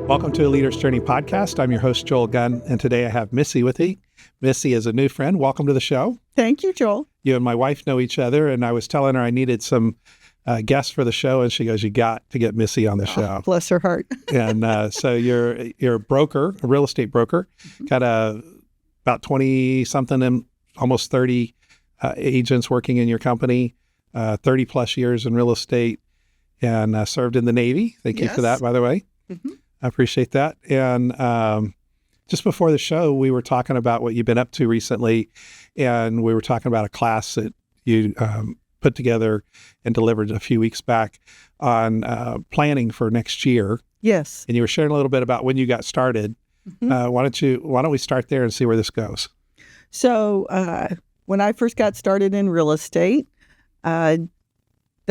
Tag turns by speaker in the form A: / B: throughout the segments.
A: Welcome to a Leader's Journey podcast. I'm your host, Joel Gunn, and today I have Missy with me. Missy is a new friend. Welcome to the show.
B: Thank you, Joel.
A: You and my wife know each other, and I was telling her I needed some guests for the show, and she goes, "You got to get Missy on the show."
B: Bless her heart.
A: And so you're a broker, a real estate broker, got about 20-something and almost 30 agents working in your company, 30 plus years in real estate, and served in the Navy. Thank you for that, by the way. Mm-hmm. I appreciate that. And just before the show, we were talking about what you've been up to recently, and we were talking about a class that you put together and delivered a few weeks back on planning for next year.
B: Yes.
A: And you were sharing a little bit about when you got started. Mm-hmm. Why don't we start there and see where this goes?
B: So when I first got started in real estate, the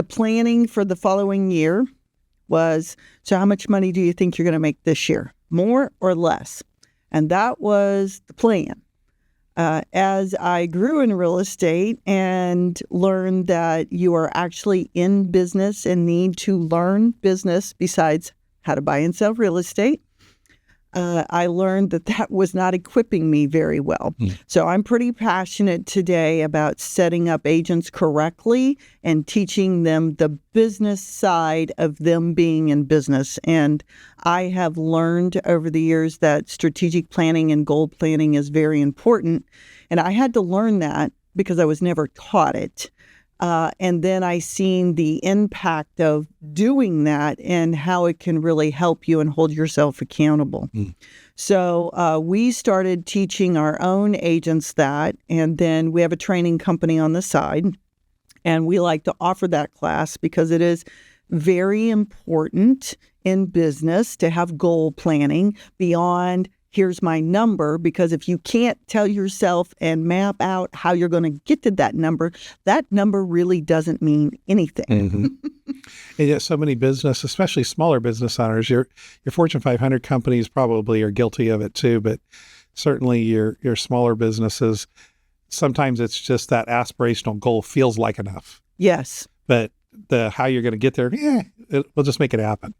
B: planning for the following year was, so how much money do you think you're going to make this year? More or less? And that was the plan. As I grew in real estate and learned that you are actually in business and need to learn business besides how to buy and sell real estate, I learned that was not equipping me very well. So I'm pretty passionate today about setting up agents correctly and teaching them the business side of them being in business. And I have learned over the years that strategic planning and goal planning is very important. And I had to learn that because I was never taught it. And then I seen the impact of doing that and how it can really help you and hold yourself accountable. So we started teaching our own agents that, and then we have a training company on the side, and we like to offer that class because it is very important in business to have goal planning beyond here's my number, because if you can't tell yourself and map out how you're going to get to that number really doesn't mean anything.
A: Mm-hmm. And yet so many business, especially smaller business owners, your Fortune 500 companies probably are guilty of it too, but certainly your smaller businesses, sometimes it's just that aspirational goal feels like enough.
B: Yes.
A: But how you're going to get there, we'll just make it happen.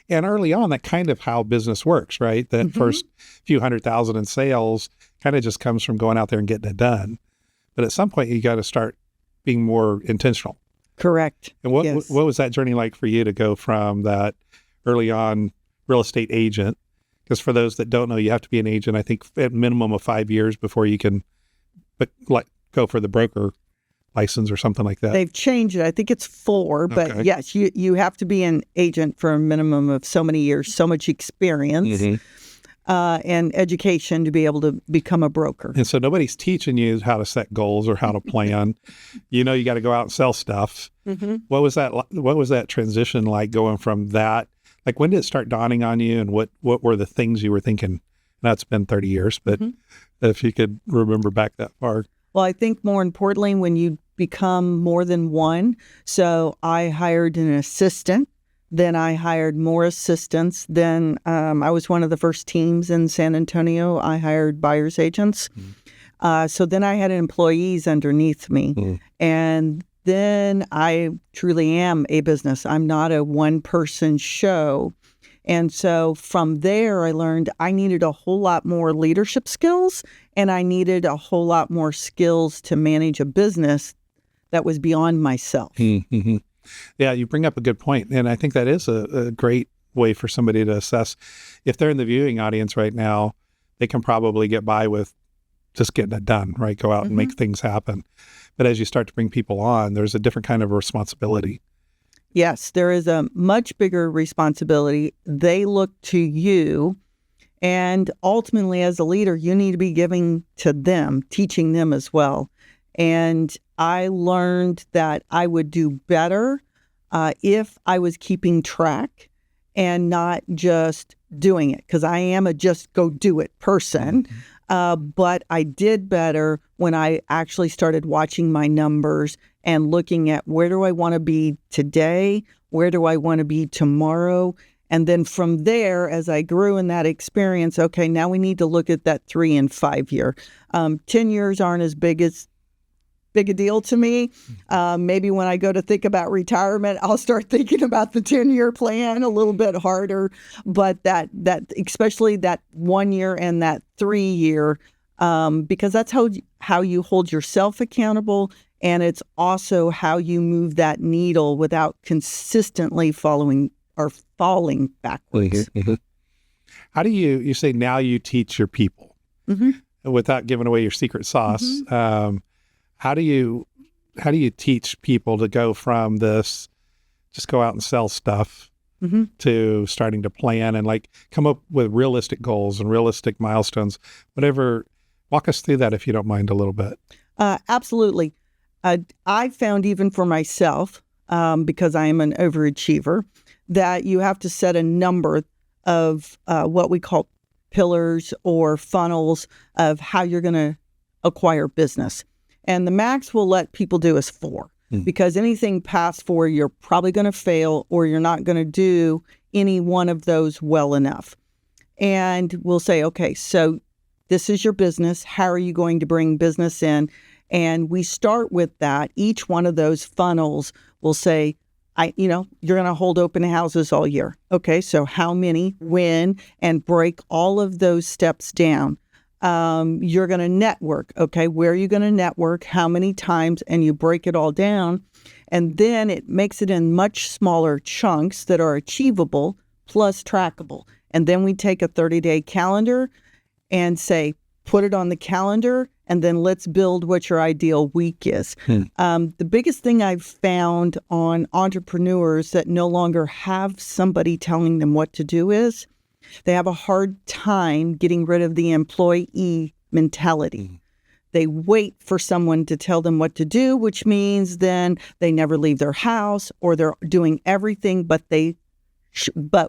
A: And early on, that kind of how business works, right? That first few 100,000 in sales kind of just comes from going out there and getting it done. But at some point, you got to start being more intentional.
B: Correct.
A: And what was that journey like for you to go from that early on real estate agent? Because for those that don't know, you have to be an agent, I think, at minimum of 5 years before you can go for the broker license or something like that.
B: They've changed it. I think it's 4, but yes, you have to be an agent for a minimum of so many years, so much experience and education to be able to become a broker.
A: And so nobody's teaching you how to set goals or how to plan. You got to go out and sell stuff. What was that transition like going from that? Like, when did it start dawning on you, and what were the things you were thinking? Now, it's been 30 years, but if you could remember back that far.
B: Well, I think more importantly, when you become more than one. So I hired an assistant, then I hired more assistants. Then I was one of the first teams in San Antonio. I hired buyer's agents. So then I had employees underneath me. And then I truly am a business. I'm not a one-person show. And so from there, I learned I needed a whole lot more leadership skills, and I needed a whole lot more skills to manage a business that was beyond myself.
A: Mm-hmm. Yeah, you bring up a good point. And I think that is a great way for somebody to assess. If they're in the viewing audience right now, they can probably get by with just getting it done, right? Go out and make things happen. But as you start to bring people on, there's a different kind of responsibility.
B: Yes, there is a much bigger responsibility. They look to you. And ultimately, as a leader, you need to be giving to them, teaching them as well. And I learned that I would do better if I was keeping track and not just doing it, because I am a just go do it person. But I did better when I actually started watching my numbers and looking at where do I want to be today? Where do I want to be tomorrow? And then from there, as I grew in that experience, okay, now we need to look at that 3 and 5 year. 10 years aren't as big big a deal to me. Maybe when I go to think about retirement, I'll start thinking about the 10-year plan a little bit harder. But that especially that 1 year and that 3 year, because that's how you hold yourself accountable. And it's also how you move that needle without consistently falling backwards.
A: Mm-hmm. How do you say now you teach your people without giving away your secret sauce? How do you teach people to go from this, just go out and sell stuff to starting to plan and like come up with realistic goals and realistic milestones, whatever? Walk us through that if you don't mind a little bit.
B: Absolutely. I found even for myself, because I am an overachiever, that you have to set a number of what we call pillars or funnels of how you're going to acquire business. And the max we'll let people do is 4, because anything past 4, you're probably going to fail or you're not going to do any one of those well enough. And we'll say, okay, so this is your business. How are you going to bring business in? And we start with that. Each one of those funnels will say, you're going to hold open houses all year. Okay, so how many, when, and break all of those steps down. You're going to network. Okay, where are you going to network? How many times? And you break it all down. And then it makes it in much smaller chunks that are achievable plus trackable. And then we take a 30-day calendar and say, put it on the calendar, and then let's build what your ideal week is. The biggest thing I've found on entrepreneurs that no longer have somebody telling them what to do is they have a hard time getting rid of the employee mentality. They wait for someone to tell them what to do, which means then they never leave their house or they're doing everything but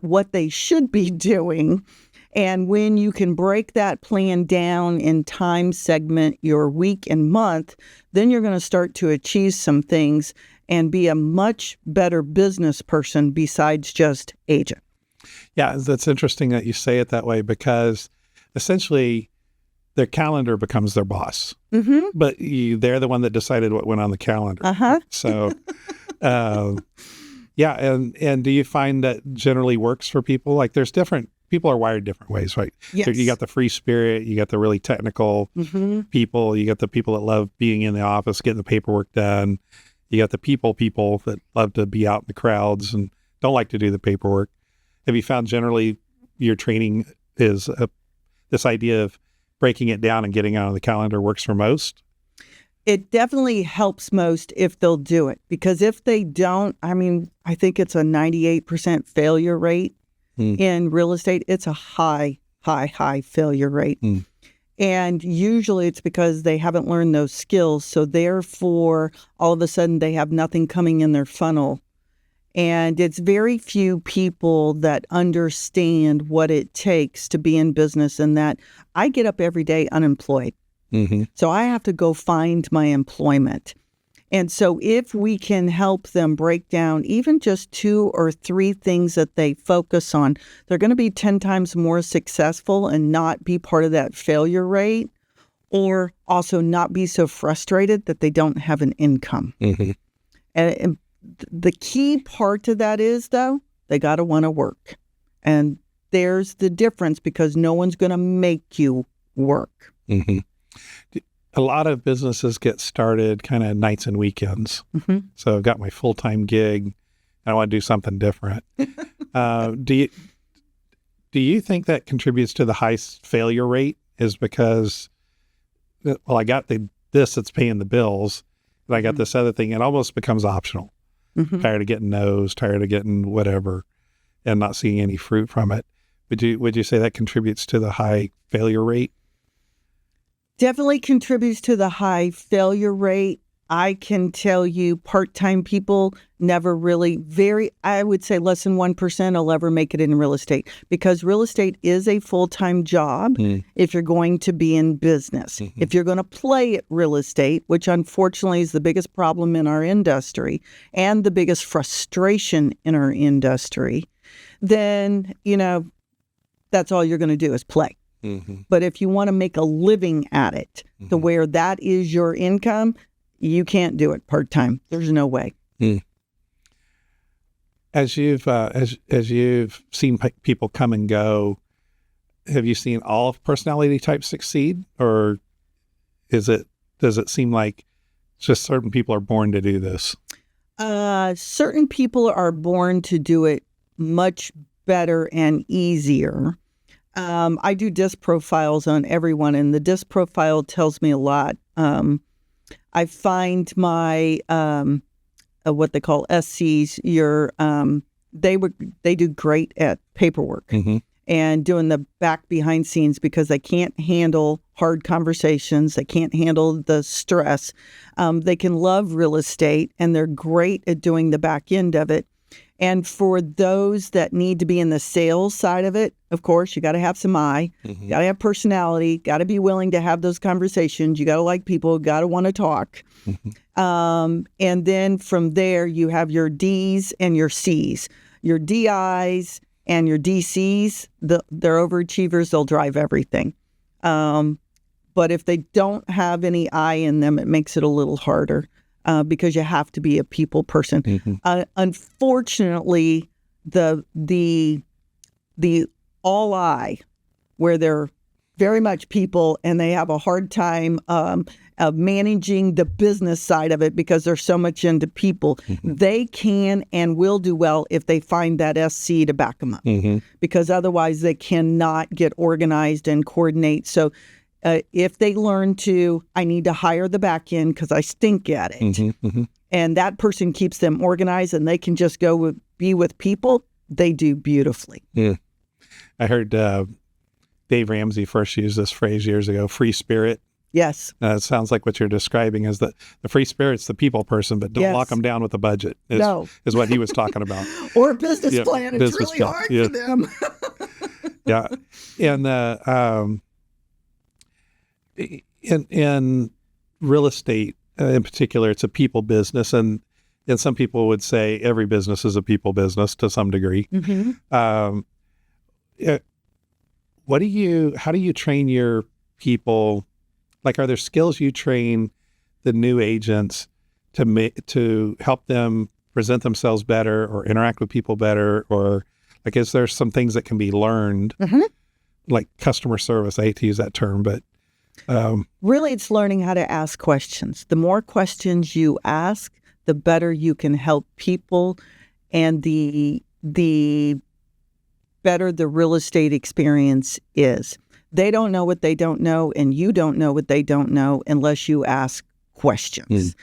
B: what they should be doing. And when you can break that plan down in time segment, your week and month, then you're going to start to achieve some things and be a much better business person besides just agent.
A: Yeah, that's interesting that you say it that way, because essentially their calendar becomes their boss. But they're the one that decided what went on the calendar. So, yeah. And do you find that generally works for people? Like there's people are wired different ways, right?
B: Yes.
A: You got the free spirit, you got the really technical people, you got the people that love being in the office, getting the paperwork done. You got the people that love to be out in the crowds and don't like to do the paperwork. Have you found generally your training is this idea of breaking it down and getting out on the calendar works for most?
B: It definitely helps most if they'll do it, because if they don't, I think it's a 98% failure rate. In real estate, it's a high failure rate. And usually it's because they haven't learned those skills. So therefore, all of a sudden they have nothing coming in their funnel. And it's very few people that understand what it takes to be in business, and that I get up every day unemployed. So I have to go find my employment. And so if we can help them break down even just 2 or 3 things that they focus on, they're going to be 10 times more successful and not be part of that failure rate, or also not be so frustrated that they don't have an income. And the key part to that is, though, they got to want to work. And there's the difference, because no one's going to make you work.
A: A lot of businesses get started kind of nights and weekends. So I've got my full-time gig and I want to do something different. Do you think that contributes to the high failure rate, is because, well, I got this that's paying the bills, and I got this other thing, it almost becomes optional. Tired of getting no's, tired of getting whatever, and not seeing any fruit from it. Would you say that contributes to the high failure rate?
B: Definitely contributes to the high failure rate. I can tell you part-time people never really I would say less than 1% will ever make it in real estate, because real estate is a full-time job if you're going to be in business. If you're going to play at real estate, which unfortunately is the biggest problem in our industry and the biggest frustration in our industry, then, that's all you're going to do is play. But if you want to make a living at it to where that is your income, You can't do it part-time. There's no way.
A: As you've seen people come and go, have you seen all personality types succeed, or does it seem like just certain people are born to do this?
B: Certain people are born to do it much better and easier. I do disc profiles on everyone, and the disc profile tells me a lot. I find my what they call SCs, they do great at paperwork and doing the back behind scenes because they can't handle hard conversations. They can't handle the stress. They can love real estate, and they're great at doing the back end of it. And for those that need to be in the sales side of it, of course, you got to have some eye, you got to have personality, got to be willing to have those conversations. You got to like people, got to want to talk. And then from there, you have your Ds and your Cs. Your DIs and your DCs, they're overachievers. They'll drive everything. But if they don't have any I in them, it makes it a little harder. Because you have to be a people person. Unfortunately, the all I, where they're very much people and they have a hard time of managing the business side of it because they're so much into people, they can and will do well if they find that SC to back them up. Because otherwise they cannot get organized and coordinate. So if they learn to, I need to hire the back end because I stink at it. And that person keeps them organized and they can just go be with people, they do beautifully.
A: I heard Dave Ramsey first use this phrase years ago, free spirit.
B: Yes.
A: It sounds like what you're describing is that the free spirit's the people person, but don't lock them down with a budget is what he was talking about.
B: Or a business plan. It's
A: business
B: really hard for them.
A: And in real estate in particular, it's a people business, and some people would say every business is a people business to some degree. How do you train your people? Like, are there skills you train the new agents to help them present themselves better or interact with people better, or like, is there some things that can be learned, like customer service? I hate to use that term, but
B: really, it's learning how to ask questions. The more questions you ask, the better you can help people, and the better the real estate experience is. They don't know what they don't know, and you don't know what they don't know unless you ask questions.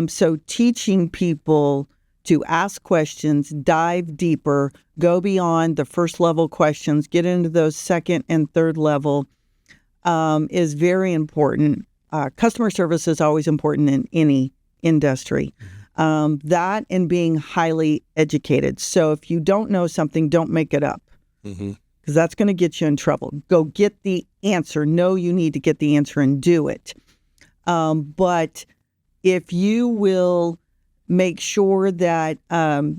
B: So teaching people to ask questions, dive deeper, go beyond the first level questions, get into those second and third level is very important. Customer service is always important in any industry. That and being highly educated. So if you don't know something, don't make it up. Because that's going to get you in trouble. Go get the answer. Know you need to get the answer and do it. But if you will make sure that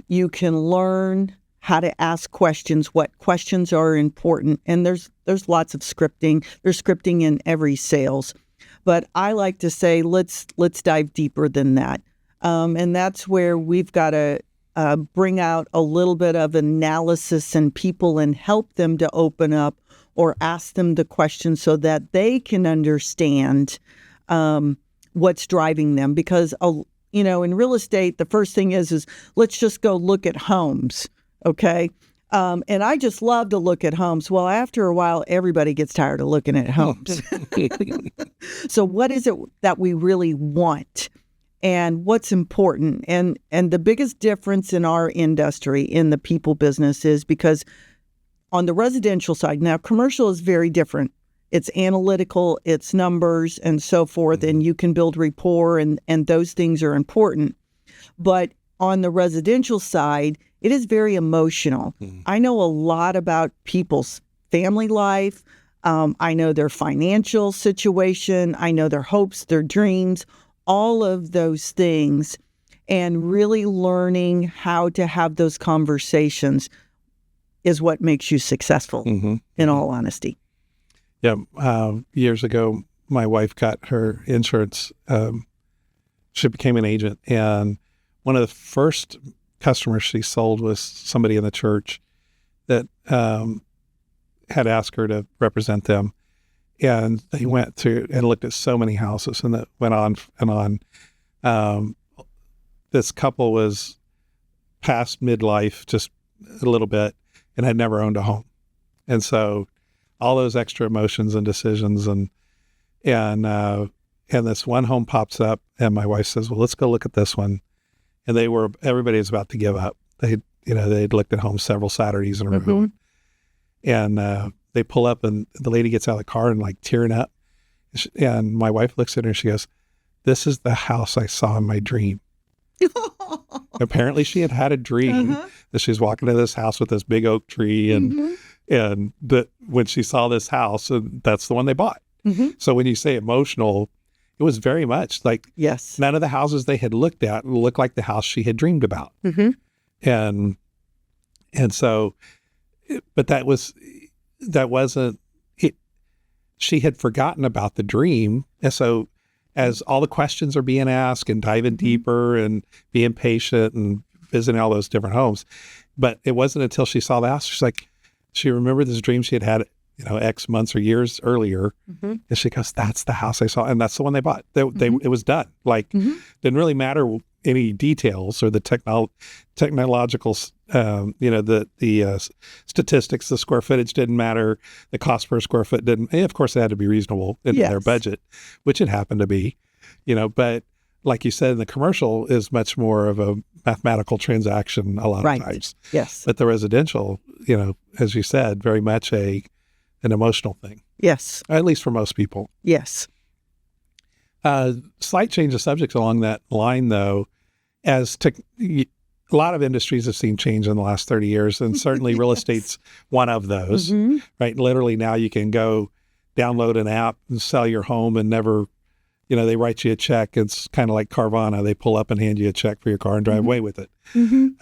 B: you can learn how to ask questions, what questions are important, and there's lots of scripting. There's scripting in every sales, but I like to say let's dive deeper than that, and that's where we've got to bring out a little bit of analysis in people and help them to open up or ask them the questions so that they can understand what's driving them. Because in real estate, the first thing is let's just go look at homes. Okay. And I just love to look at homes. Well, after a while, everybody gets tired of looking at homes. So what is it that we really want and what's important? And the biggest difference in our industry, in the people business, is because on the residential side, now commercial is very different. It's analytical, it's numbers and so forth, and you can build rapport and those things are important. But on the residential side, it is very emotional. I know a lot about people's family life. I know their financial situation. I know their hopes, their dreams, all of those things. And really learning how to have those conversations is what makes you successful, in all honesty.
A: Yeah. Years ago, my wife got her insurance she became an agent. And one of the first customers she sold was somebody in the church that had asked her to represent them. And they went through and looked at so many houses, and that went on and on. This couple was past midlife just a little bit and had never owned a home. And so all those extra emotions and decisions and this one home pops up, and my wife says, well, let's go look at this one. And everybody was about to give up. They'd looked at homes several Saturdays in a row. And they pull up, and the lady gets out of the car and like tearing up. And my wife looks at her and she goes, this is the house I saw in my dream. Apparently she had a dream that she was walking to this house with this big oak tree, and that when she saw this house, and that's the one they bought. So when you say emotional, it was very much like,
B: yes,
A: none of the houses they had looked at looked like the house she had dreamed about. And so, but that wasn't it. She had forgotten about the dream. And so as all the questions are being asked and diving deeper and being patient and visiting all those different homes, but it wasn't until she saw the house, she remembered this dream she had X months or years earlier. And she goes, that's the house I saw. And that's the one they bought. It was done. Like, didn't really matter any details or the technological, the statistics, the square footage didn't matter. The cost per square foot didn't. And of course, it had to be reasonable in their budget, which it happened to be, but like you said, in the commercial is much more of a mathematical transaction a lot of times.
B: Yes.
A: But the residential, as you said, very much an emotional thing.
B: Yes.
A: At least for most people.
B: Yes.
A: Slight change of subject along that line, though, a lot of industries have seen change in the last 30 years, and certainly real estate's one of those, right? Literally now you can go download an app and sell your home and never, they write you a check. It's kind of like Carvana. They pull up and hand you a check for your car and drive away with it. And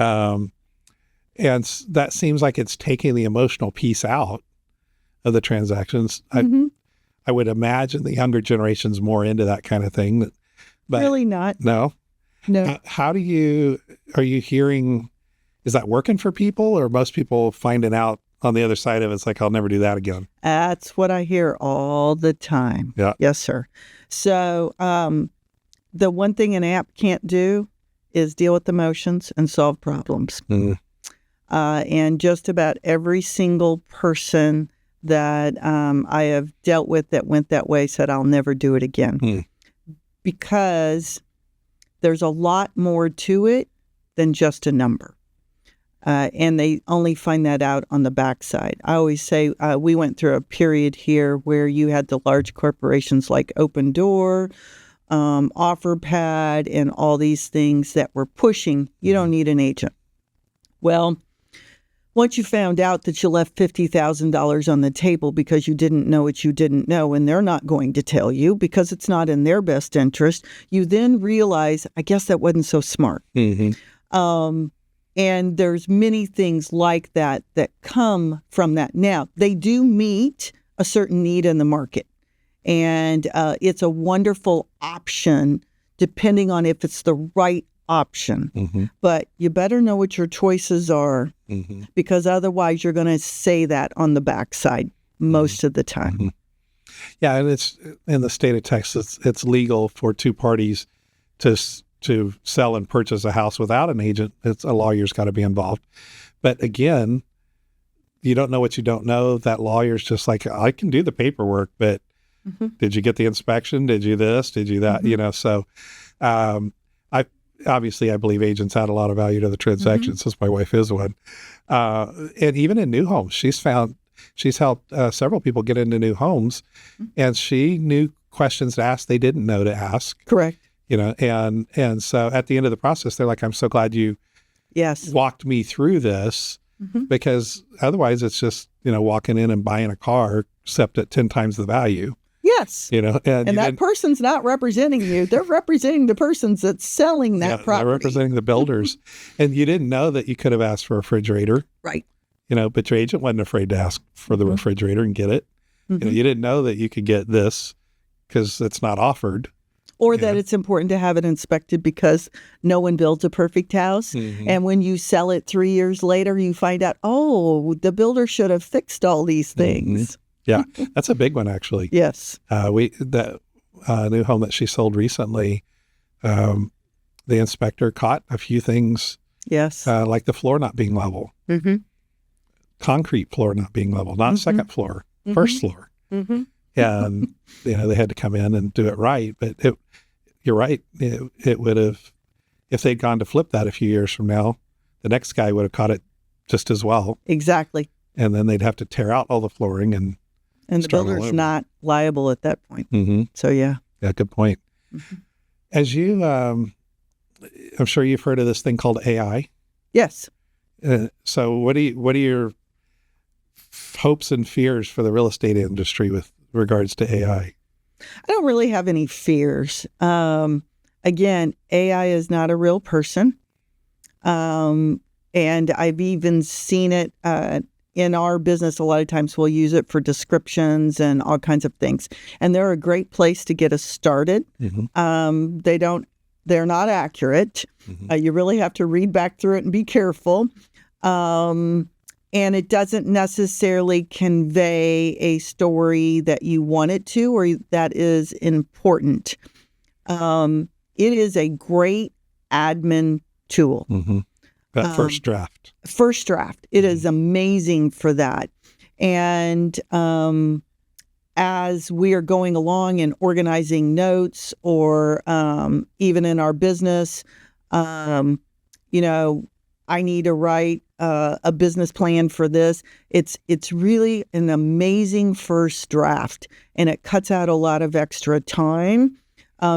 A: that seems like it's taking the emotional piece out of the transactions. I would imagine the younger generation's more into that kind of thing. But
B: really not.
A: No. Are you hearing, is that working for people, or most people finding out on the other side of it, it's like, I'll never do that again?
B: That's what I hear all the time.
A: Yeah.
B: Yes, sir. So the one thing an app can't do is deal with emotions and solve problems. And just about every single person that I have dealt with that went that way said, I'll never do it again. Because there's a lot more to it than just a number. And they only find that out on the backside. I always say we went through a period here where you had the large corporations like Open Door, OfferPad, and all these things that were pushing, you don't need an agent. Well, once you found out that you left $50,000 on the table because you didn't know what you didn't know, and they're not going to tell you because it's not in their best interest, you then realize, I guess that wasn't so smart. And there's many things like that come from that. Now, they do meet a certain need in the market, and it's a wonderful option depending on if it's the right option. But you better know what your choices are, because otherwise you're going to say that on the backside most of the time.
A: Yeah, and it's in the state of Texas, it's legal for two parties to sell and purchase a house without an agent. A lawyer's got to be involved. But again, you don't know what you don't know. That lawyer's just like, I can do the paperwork, but did you get the inspection? Did you this? Did you that? So I believe agents add a lot of value to the transaction, since my wife is one. And even in new homes, she's helped several people get into new homes, and she knew questions to ask they didn't know to ask.
B: Correct.
A: And so at the end of the process, they're like, I'm so glad you walked me through this, because otherwise it's just, walking in and buying a car, except at 10 times the value.
B: Yes.
A: And
B: that person's not representing you. They're representing the persons that's selling that property. They're
A: representing the builders. And you didn't know that you could have asked for a refrigerator.
B: Right.
A: But your agent wasn't afraid to ask for the refrigerator and get it. You didn't know that you could get this because it's not offered.
B: Or that it's important to have it inspected because no one builds a perfect house.
A: Mm-hmm.
B: And when you sell it 3 years later, you find out, oh, the builder should have fixed all these things.
A: Yeah, that's a big one, actually.
B: Yes.
A: That new home that she sold recently, the inspector caught a few things.
B: Yes.
A: Like the floor not being level, concrete floor not being level, not second floor, first floor. And, they had to come in and do it right. But you're right. It would have, if they'd gone to flip that a few years from now, the next guy would have caught it just as well.
B: Exactly.
A: And then they'd have to tear out all the flooring and
B: the builder's not liable at that point. So, yeah.
A: Yeah, good point. As you, I'm sure you've heard of this thing called AI.
B: Yes.
A: So what are your hopes and fears for the real estate industry with regards to AI?
B: I don't really have any fears. Again, AI is not a real person. And I've even seen it in our business. A lot of times we'll use it for descriptions and all kinds of things. And they're a great place to get us started. They're not accurate. You really have to read back through it and be careful. And it doesn't necessarily convey a story that you want it to or that is important. It is a great admin tool.
A: That first draft.
B: First draft. It is amazing for that. And as we are going along and organizing notes or even in our business, I need to write a business plan for this. It's really an amazing first draft, and it cuts out a lot of extra time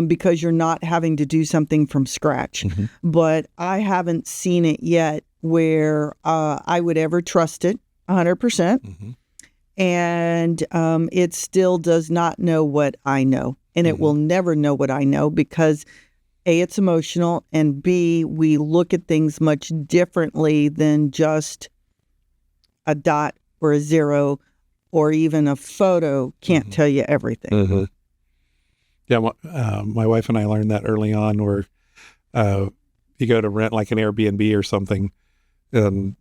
B: because you're not having to do something from scratch. But I haven't seen it yet where I would ever trust it 100%. And it still does not know what I know. And it will never know what I know because A, it's emotional, and B, we look at things much differently than just a dot or a zero or even a photo can't tell you everything.
A: Yeah, my wife and I learned that early on where you go to rent like an Airbnb or something and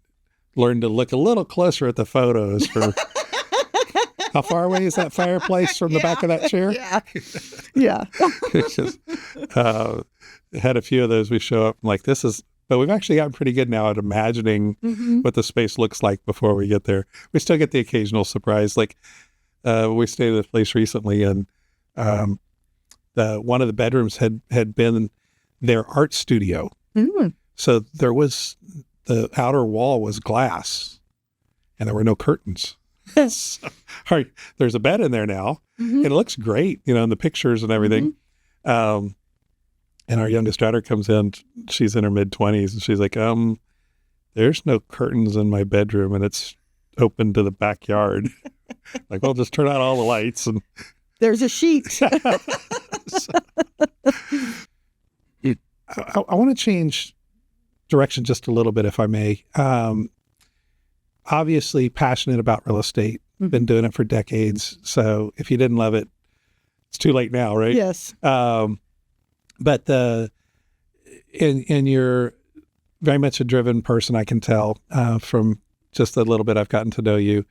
A: learn to look a little closer at the photos for... How far away is that fireplace from the back of that chair?
B: Yeah.
A: It's just, had a few of those. We show up like this is, but we've actually gotten pretty good now at imagining what the space looks like before we get there. We still get the occasional surprise. Like we stayed at a place recently, and one of the bedrooms had been their art studio. So there was the outer wall was glass, and there were no curtains. So, there's a bed in there now. It looks great, in the pictures and everything. And our youngest daughter comes in, she's in her mid-20s, and she's like, there's no curtains in my bedroom, and it's open to the backyard. Like, well, just turn out all the lights. And
B: there's a sheet.
A: I want to change direction just a little bit, if I may. Obviously passionate about real estate, been doing it for decades. So if you didn't love it, it's too late now, right?
B: Yes.
A: But and you're very much a driven person, I can tell from just a little bit I've gotten to know you.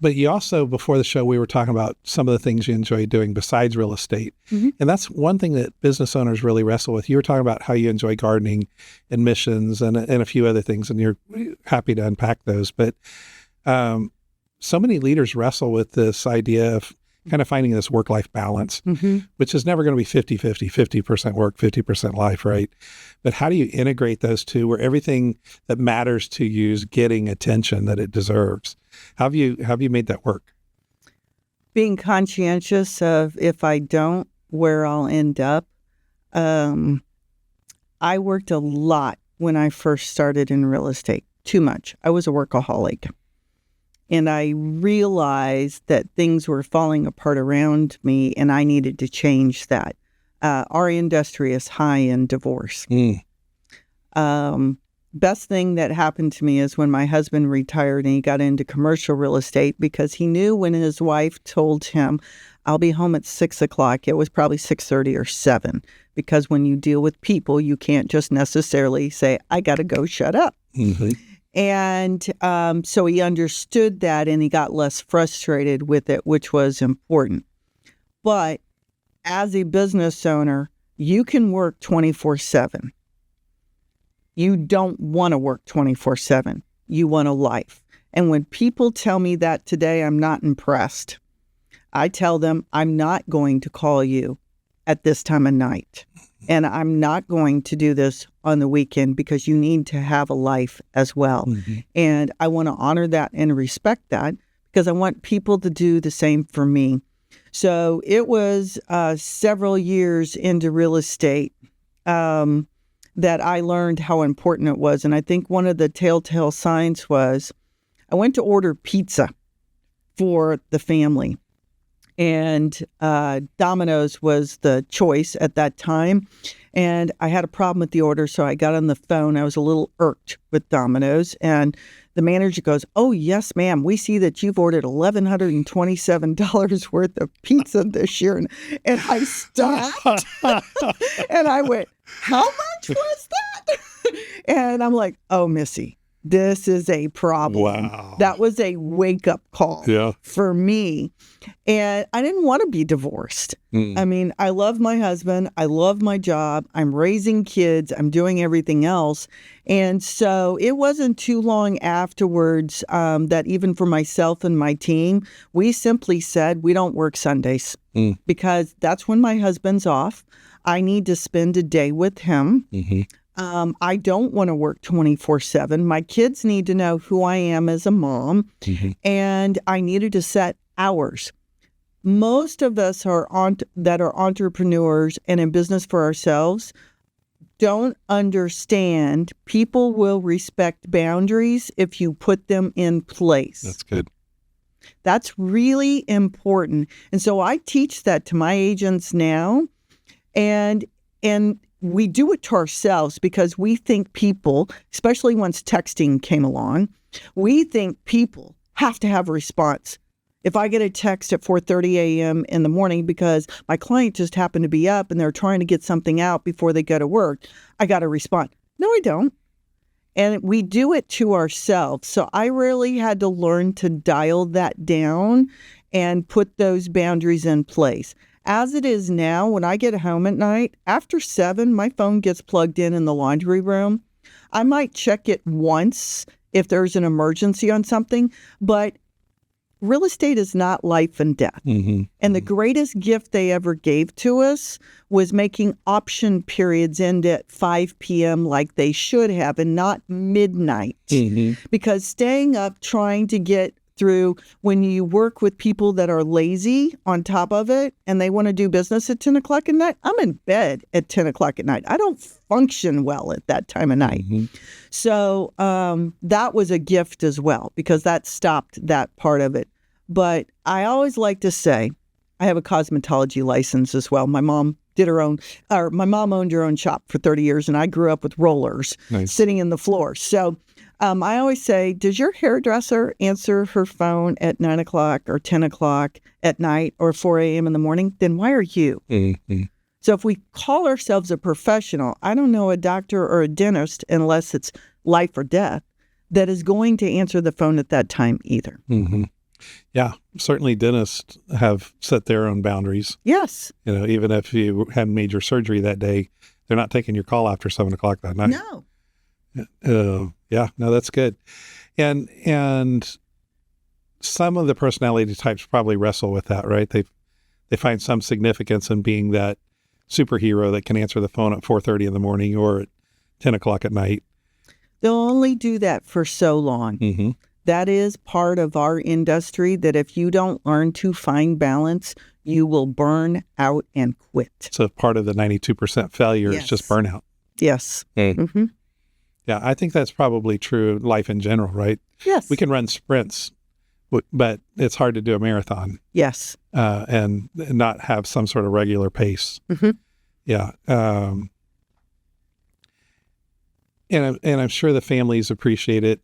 A: But you also, before the show, we were talking about some of the things you enjoy doing besides real estate. And that's one thing that business owners really wrestle with. You were talking about how you enjoy gardening and missions and a few other things, and you're happy to unpack those. But so many leaders wrestle with this idea of kind of finding this work-life balance, which is never going to be 50-50, 50% work, 50% life, right? But how do you integrate those two where everything that matters to you is getting attention that it deserves? How have you made that work?
B: Being conscientious of if I don't, where I'll end up. I worked a lot when I first started in real estate, too much. I was a workaholic. And I realized that things were falling apart around me and I needed to change that. Our industry is high in divorce. best thing that happened to me is when my husband retired and he got into commercial real estate, because he knew when his wife told him, I'll be home at 6 o'clock, it was probably 6:30 or 7, because when you deal with people, you can't just necessarily say, I got to go, shut up.
A: Mm-hmm.
B: And so he understood that, and he got less frustrated with it, which was important. But as a business owner, you can work 24/7. You don't want to work 24/7. You want a life. And when people tell me that today, I'm not impressed. I tell them, I'm not going to call you at this time of night. And I'm not going to do this on the weekend, because you need to have a life as well.
A: Mm-hmm.
B: And I want to honor that and respect that, because I want people to do the same for me. So it was several years into real estate that I learned how important it was. And I think one of the telltale signs was I went to order pizza for the family. And Domino's was the choice at that time. And I had a problem with the order, so I got on the phone. I was a little irked with Domino's. And the manager goes, oh, yes, ma'am. We see that you've ordered $1,127 worth of pizza this year. And I stopped. And I went, how much was that? And I'm like, oh, Missy, this is a problem.
A: Wow.
B: That was a wake-up call for me. And I didn't want to be divorced. I mean, I love my husband. I love my job. I'm raising kids. I'm doing everything else. And so it wasn't too long afterwards that even for myself and my team, we simply said we don't work Sundays because that's when my husband's off. I need to spend a day with him. Mm-hmm. I don't want to work 24/7. My kids need to know who I am as a mom, and I needed to set hours. Most of us that are entrepreneurs and in business for ourselves don't understand people will respect boundaries if you put them in place.
A: That's good.
B: That's really important. And so I teach that to my agents now, and we do it to ourselves because we think people, especially once texting came along, we think people have to have a response. If I get a text at 4:30 a.m. in the morning because my client just happened to be up and they're trying to get something out before they go to work, I got to respond. No, I don't. And we do it to ourselves. So I really had to learn to dial that down and put those boundaries in place. As it is now, when I get home at night, after 7, my phone gets plugged in the laundry room. I might check it once if there's an emergency on something, but real estate is not life and death. And the greatest gift they ever gave to us was making option periods end at 5 p.m. like they should have and not midnight. Because staying up trying to get through, when you work with people that are lazy on top of it and they want to do business at 10 o'clock at night, I'm in bed at 10 o'clock at night. I don't function well at that time of night. So that was a gift as well, because that stopped that part of it. But I always like to say, I have a cosmetology license as well. My mom my mom owned her own shop for 30 years, and I grew up with rollers sitting in the floor. So I always say, does your hairdresser answer her phone at 9 o'clock or 10 o'clock at night or 4 a.m. in the morning? Then why are you? So if we call ourselves a professional, I don't know a doctor or a dentist, unless it's life or death, that is going to answer the phone at that time either.
A: Yeah, certainly dentists have set their own boundaries.
B: Yes.
A: You know, even if you had major surgery that day, they're not taking your call after 7 o'clock that night.
B: No.
A: Yeah, no, that's good. And some of the personality types probably wrestle with that, right? They find some significance in being that superhero that can answer the phone at 4:30 in the morning or at 10 o'clock at night.
B: They'll only do that for so long. That is part of our industry, that if you don't learn to find balance, you will burn out and quit.
A: So part of the 92% failure is just burnout.
B: Yes.
A: Yeah, I think that's probably true in life in general, right?
B: Yes.
A: We can run sprints, but it's hard to do a marathon.
B: Yes.
A: And not have some sort of regular pace. Yeah. And I'm sure the families appreciate it.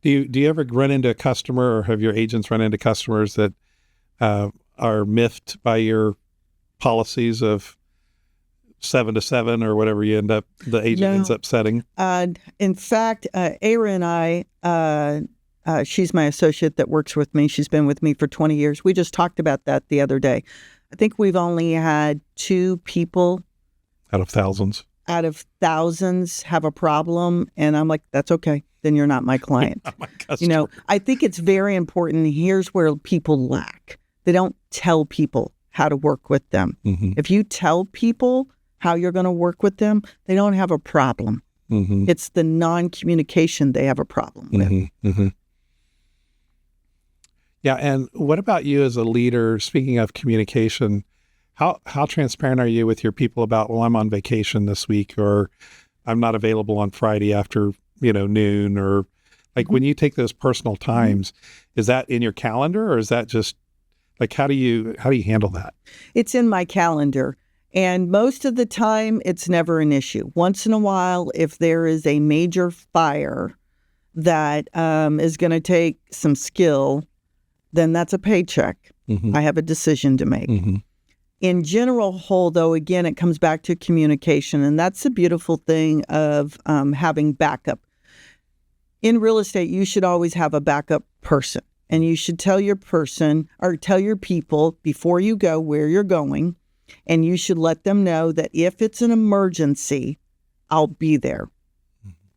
A: Do you ever run into a customer, or have your agents run into customers that are miffed by your policies of 7 to 7 or whatever the agent ends up setting?
B: In fact, Ara and I, she's my associate that works with me. She's been with me for 20 years. We just talked about that the other day. I think we've only had 2 people
A: Out of thousands
B: have a problem. And I'm like, that's okay. Then you're not my client.
A: Not my customer.
B: You know, I think it's very important. Here's where people lack. They don't tell people how to work with them.
A: Mm-hmm.
B: If you tell people how you're going to work with them, they don't have a problem.
A: Mm-hmm.
B: It's the non-communication they have a problem with.
A: Mm-hmm. Mm-hmm. Yeah. And what about you as a leader? Speaking of communication, how transparent are you with your people about, well, I'm on vacation this week, or I'm not available on Friday after, noon, or like when you take those personal times, is that in your calendar, or is that just like, how do you handle that?
B: It's in my calendar. And most of the time, it's never an issue. Once in a while, if there is a major fire that is going to take some skill, then that's a paycheck.
A: Mm-hmm.
B: I have a decision to make.
A: Mm-hmm.
B: In general whole, though, again, it comes back to communication. And that's the beautiful thing of having backup. In real estate, you should always have a backup person. And you should tell your person or tell your people before you go where you're going. And you should let them know that if it's an emergency, I'll be there.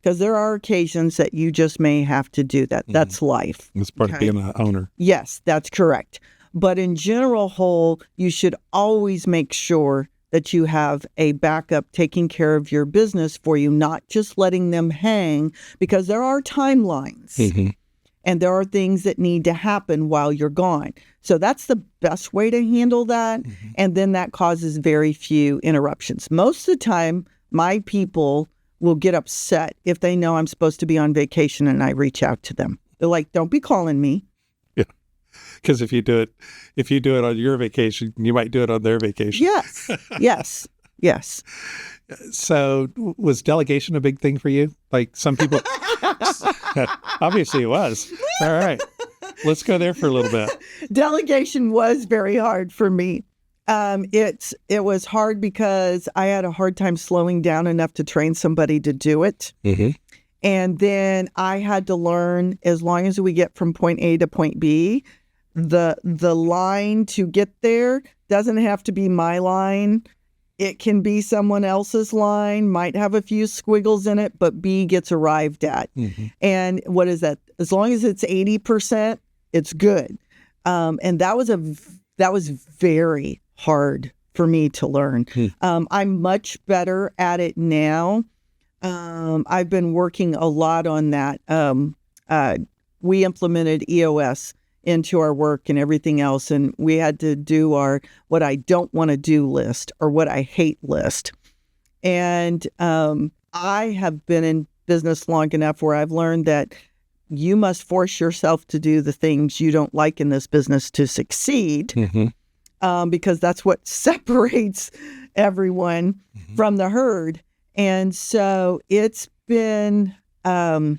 B: Because there are occasions that you just may have to do that. That's life.
A: It's part of being an owner.
B: Yes, that's correct. But in general whole, you should always make sure that you have a backup taking care of your business for you, not just letting them hang, because there are timelines.
A: Mm-hmm.
B: And there are things that need to happen while you're gone. So that's the best way to handle that. Mm-hmm. And then that causes very few interruptions. Most of the time, my people will get upset if they know I'm supposed to be on vacation and I reach out to them. They're like, don't be calling me.
A: Yeah. Because if you do it on your vacation, you might do it on their vacation.
B: Yes. Yes. Yes.
A: So was delegation a big thing for you? Like some people... Obviously it was. All right. Let's go there for a little bit.
B: Delegation was very hard for me. It was hard because I had a hard time slowing down enough to train somebody to do it.
A: Mm-hmm.
B: And then I had to learn, as long as we get from point A to point B, the line to get there doesn't have to be my line. It can be someone else's line, might have a few squiggles in it, but B gets arrived at. Mm-hmm. And what is that? As long as it's 80%, it's good. And that was very hard for me to learn. I'm much better at it now. I've been working a lot on that. We implemented EOS into our work and everything else. And we had to do our what I don't want to do list or what I hate list. And I have been in business long enough where I've learned that you must force yourself to do the things you don't like in this business to succeed, because that's what separates everyone from the herd. And so it's been, I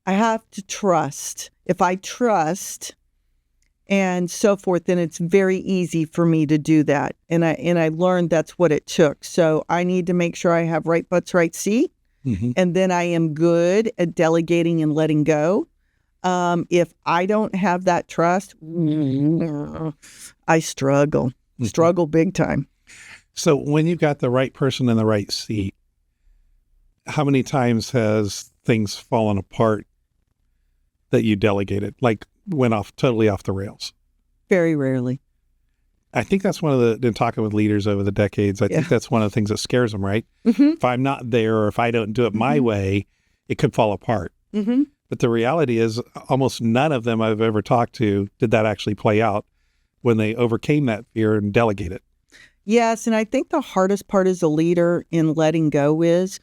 B: have to trust. If I trust and so forth, then it's very easy for me to do that. And I learned that's what it took. So I need to make sure I have right butts, right seat. Mm-hmm. And then I am good at delegating and letting go. If I don't have that trust, I struggle big time.
A: So when you've got the right person in the right seat, how many times has things fallen apart that you delegated, like went totally off the rails?
B: Very rarely.
A: I think that's one of in talking with leaders over the decades, I think that's one of the things that scares them, right? Mm-hmm. If I'm not there, or if I don't do it my way, it could fall apart. Mm-hmm. But the reality is almost none of them I've ever talked to did that actually play out when they overcame that fear and delegated.
B: Yes. And I think the hardest part as a leader in letting go is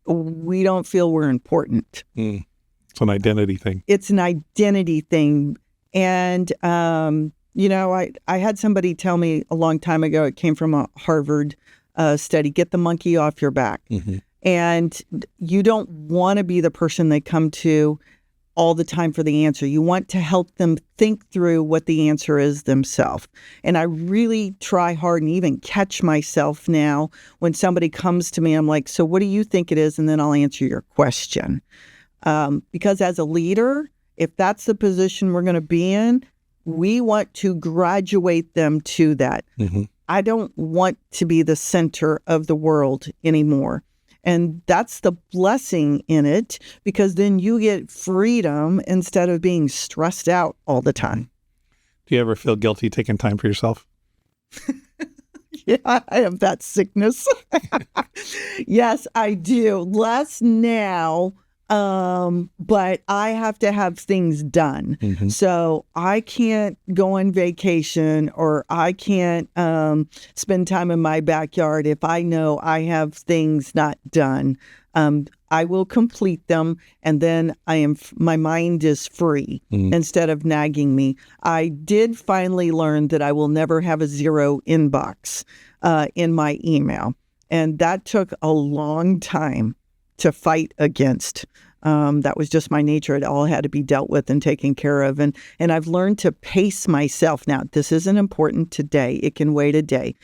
B: we don't feel we're important.
A: It's an identity thing.
B: It's an identity thing. And, I had somebody tell me a long time ago, it came from a Harvard study, get the monkey off your back. Mm-hmm. And you don't want to be the person they come to all the time for the answer. You want to help them think through what the answer is themselves. And I really try hard and even catch myself now when somebody comes to me, I'm like, so what do you think it is? And then I'll answer your question. Because as a leader, if that's the position we're going to be in, we want to graduate them to that.
A: Mm-hmm.
B: I don't want to be the center of the world anymore. And that's the blessing in it, because then you get freedom instead of being stressed out all the time.
A: Do you ever feel guilty taking time for yourself?
B: Yeah, I have that sickness. Yes, I do. Less now, but I have to have things done.
A: Mm-hmm.
B: So I can't go on vacation, or I can't spend time in my backyard if I know I have things not done. I will complete them, and then my mind is free instead of nagging me. I did finally learn that I will never have a zero inbox in my email, and that took a long time to fight against. That was just my nature. It all had to be dealt with and taken care of. And I've learned to pace myself now. This isn't important today. It can wait a day.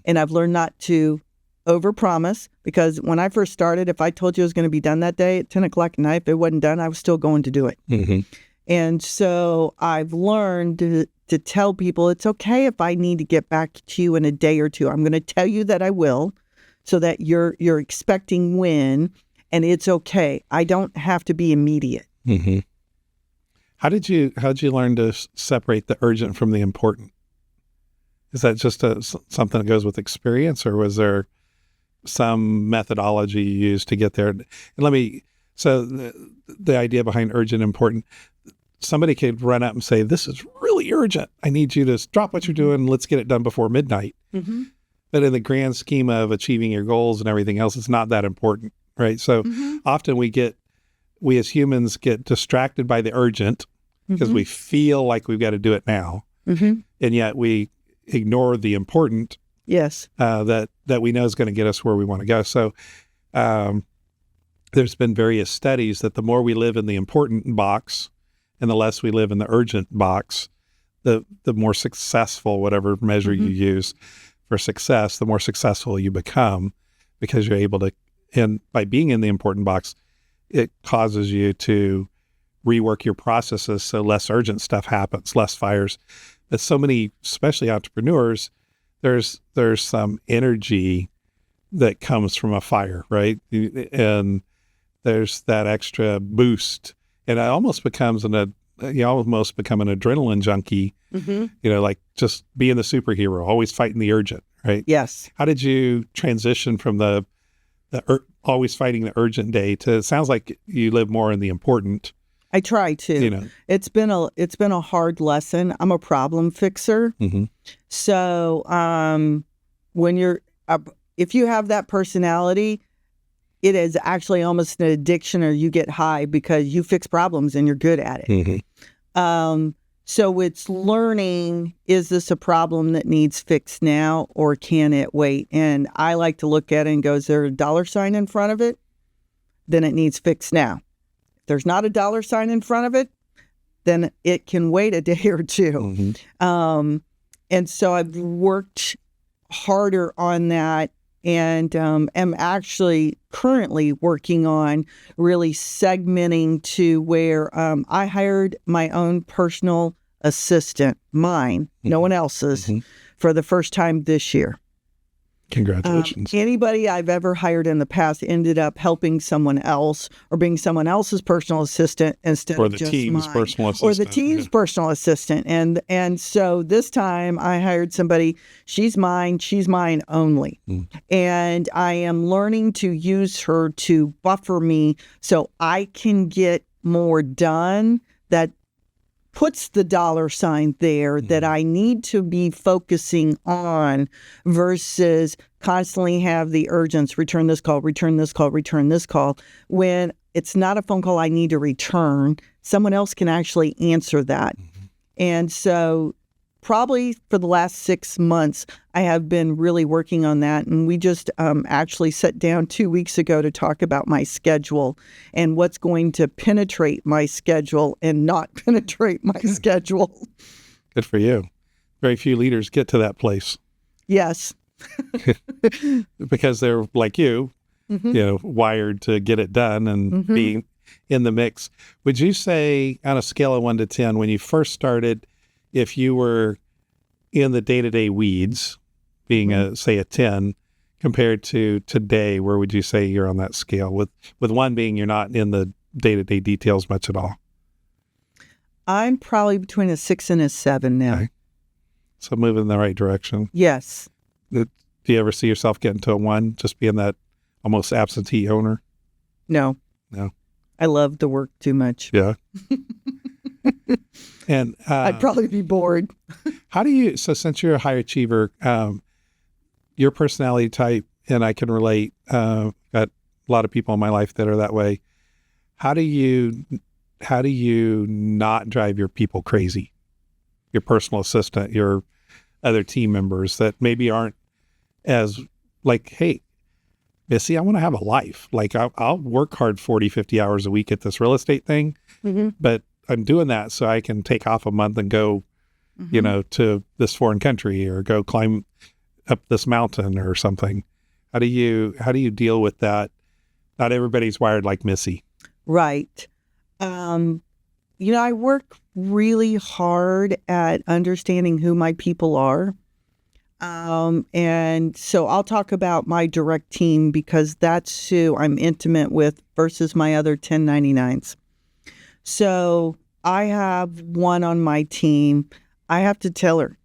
B: And I've learned not to overpromise, because when I first started, if I told you it was going to be done that day at 10 o'clock at night, if it wasn't done, I was still going to do it.
A: Mm-hmm.
B: And so I've learned to tell people it's okay if I need to get back to you in a day or two. I'm going to tell you that I will, so that you're expecting when. And it's okay. I don't have to be immediate.
A: Mm-hmm. How'd you learn to separate the urgent from the important? Is that just something that goes with experience, or was there some methodology you used to get there? And so the idea behind urgent, important, somebody could run up and say, this is really urgent. I need you to drop what you're doing. Let's get it done before midnight.
B: Mm-hmm.
A: But in the grand scheme of achieving your goals and everything else, it's not that important. Right. So often we as humans get distracted by the urgent because we feel like we've got to do it now. Mm-hmm. And yet we ignore the important.
B: Yes.
A: That we know is going to get us where we want to go. So there's been various studies that the more we live in the important box and the less we live in the urgent box, the more successful, whatever measure you use for success, the more successful you become, because you're able to. And by being in the important box, it causes you to rework your processes so less urgent stuff happens, less fires. But so many, especially entrepreneurs, there's some energy that comes from a fire, right? And there's that extra boost, and it almost becomes you almost become an adrenaline junkie. Mm-hmm. Like just being the superhero, always fighting the urgent, right?
B: Yes.
A: How did you transition from the always fighting the urgent day to, it sounds like you live more in the important?
B: I try to. It's been a hard lesson. I'm a problem fixer. Mm-hmm. So when if you have that personality, it is actually almost an addiction, or you get high because you fix problems and you're good at it. Mm-hmm. So it's learning, is this a problem that needs fixed now, or can it wait? And I like to look at it and go, is there a dollar sign in front of it? Then it needs fixed now. If there's not a dollar sign in front of it, then it can wait a day or two. Mm-hmm. And so I've worked harder on that, and am actually currently working on really segmenting to where I hired my own personal assistant, mine, no one else's, for the first time this year.
A: Congratulations.
B: Anybody I've ever hired in the past ended up helping someone else or being someone else's personal assistant instead of just
A: team's
B: mine.
A: Personal assistant.
B: Or the team's personal assistant. And so this time I hired somebody, she's mine only. And I am learning to use her to buffer me so I can get more done that puts the dollar sign there that I need to be focusing on, versus constantly have the urgence, return this call, return this call, return this call. When it's not a phone call I need to return, someone else can actually answer that. And so probably for the last 6 months, I have been really working on that. And we just actually sat down 2 weeks ago to talk about my schedule and what's going to penetrate my schedule and not penetrate my schedule.
A: Good for you. Very few leaders get to that place.
B: Yes.
A: Because they're like you, wired to get it done and being in the mix. Would you say on a scale of 1 to 10, when you first started, if you were in the day-to-day weeds, being say a 10, compared to today, where would you say you're on that scale? With 1 being you're not in the day-to-day details much at all.
B: I'm probably between a 6 and a 7 now.
A: Okay. So moving in the right direction.
B: Yes.
A: Do you ever see yourself getting to a 1, just being that almost absentee owner?
B: No.
A: No.
B: I love the work too much.
A: Yeah. And
B: I'd probably be bored.
A: How do you, so since you're a high achiever, your personality type, and I can relate, got a lot of people in my life that are that way. How do you not drive your people crazy? Your personal assistant, your other team members that maybe aren't as like, hey, Missy, I want to have a life. Like I'll work hard 40, 50 hours a week at this real estate thing, but I'm doing that so I can take off a month and go, to this foreign country or go climb up this mountain or something. How do you deal with that? Not everybody's wired like Missy. Right.
B: I work really hard at understanding who my people are. And so I'll talk about my direct team because that's who I'm intimate with versus my other 1099s. So I have one on my team. I have to tell her,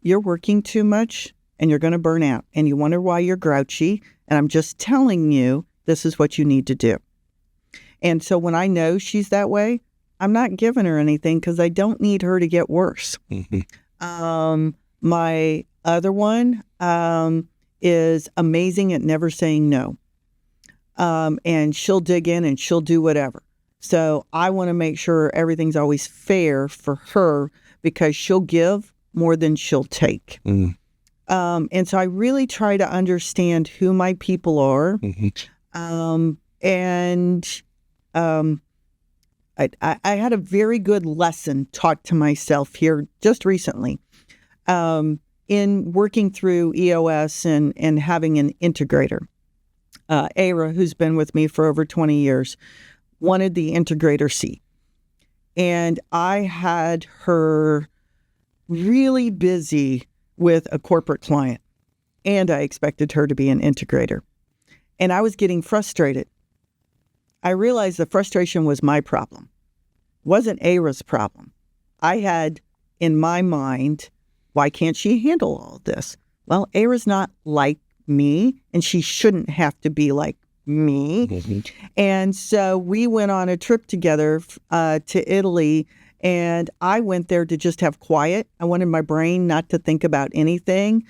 B: you're working too much and you're going to burn out and you wonder why you're grouchy. And I'm just telling you, this is what you need to do. And so when I know she's that way, I'm not giving her anything because I don't need her to get worse. My other one is amazing at never saying no. And she'll dig in and she'll do whatever. So I want to make sure everything's always fair for her because she'll give more than she'll take. And so I really try to understand who my people are. I had a very good lesson taught to myself here just recently in working through EOS and having an integrator. Ara, who's been with me for over 20 years, wanted the integrator seat. And I had her really busy with a corporate client, and I expected her to be an integrator. And I was getting frustrated. I realized the frustration was my problem. It wasn't Ara's problem. I had in my mind, why can't she handle all of this? Well, Ara's not like me, and she shouldn't have to be like me. And so we went on a trip together to Italy, and I went there to just have quiet. I wanted my brain not to think about anything.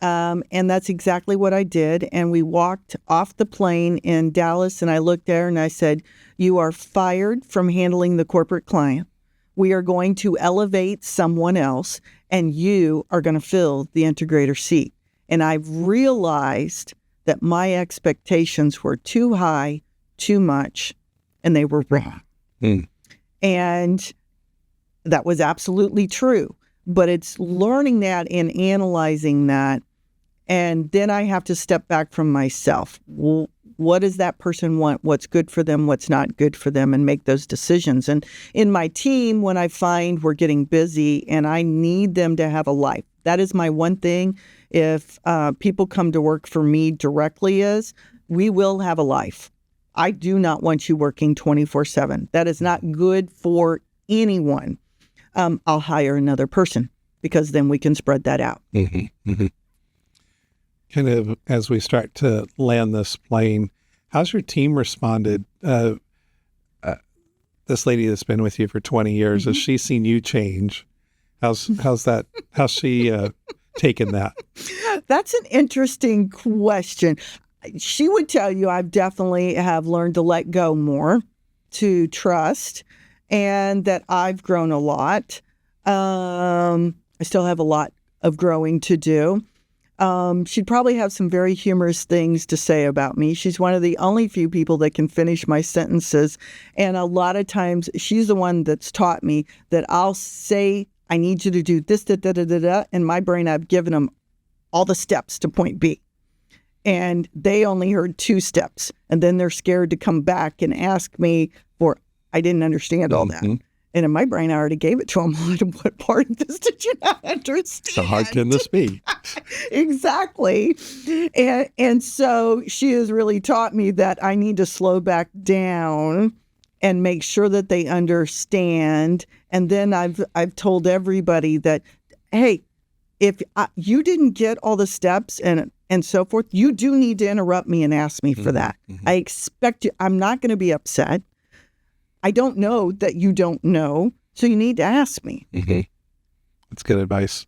B: And that's exactly what I did. And we walked off the plane in Dallas, and I looked at her and I said, you are fired from handling the corporate client. We are going to elevate someone else, and you are going to fill the integrator seat. And I've realized that my expectations were too high, too much, and they were wrong. And that was absolutely true. But it's learning that and analyzing that. And then I have to step back from myself. Well, what does that person want? What's good for them? What's not good for them? And make those decisions. And in my team, when I find we're getting busy and I need them to have a life, that is my one thing. If people come to work for me directly is, we will have a life. I do not want you working 24/7. That is not good for anyone. I'll hire another person because then we can spread that out.
A: Kind of as we start to land this plane, how's your team responded? This lady that's been with you for 20 years, has she seen you change? How's that? How's she taken that?
B: That's an interesting question. She would tell you I definitely have learned to let go more, to trust, and that I've grown a lot. I still have a lot of growing to do. She'd probably have some very humorous things to say about me. She's one of the only few people that can finish my sentences. And a lot of times she's the one that's taught me that I'll say, I need you to do this, da, da, da, da, da. In my brain, I've given them all the steps to point B. And they only heard 2 steps. And then they're scared to come back and ask me for, I didn't understand all that. And in my brain, I already gave it to them. What part of this did you not understand?
A: So hard can this be?
B: Exactly. And so she has really taught me that I need to slow back down and make sure that they understand. And then I've told everybody that, hey, if you didn't get all the steps and so forth, you do need to interrupt me and ask me for that. I expect you. I'm not going to be upset. I don't know that you don't know, so you need to ask me.
A: That's good advice.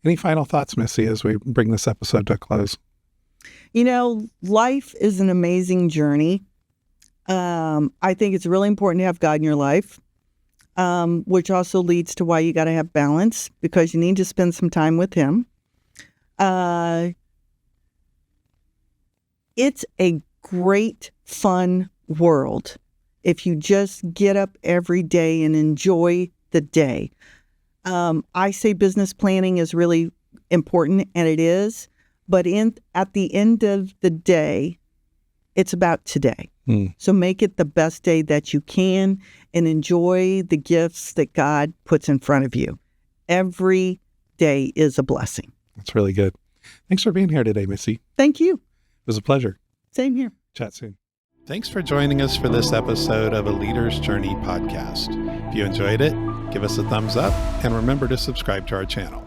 A: Any final thoughts, Missy, as we bring this episode to a close?
B: You know, life is an amazing journey. I think it's really important to have God in your life, which also leads to why you got to have balance, because you need to spend some time with Him. It's a great, fun world if you just get up every day and enjoy the day. I say business planning is really important, and it is. But at the end of the day, it's about today. So make it the best day that you can and enjoy the gifts that God puts in front of you. Every day is a blessing.
A: That's really good. Thanks for being here today, Missy.
B: Thank you.
A: It was a pleasure.
B: Same here.
A: Chat soon. Thanks for joining us for this episode of A Leader's Journey podcast. If you enjoyed it, give us a thumbs up and remember to subscribe to our channel.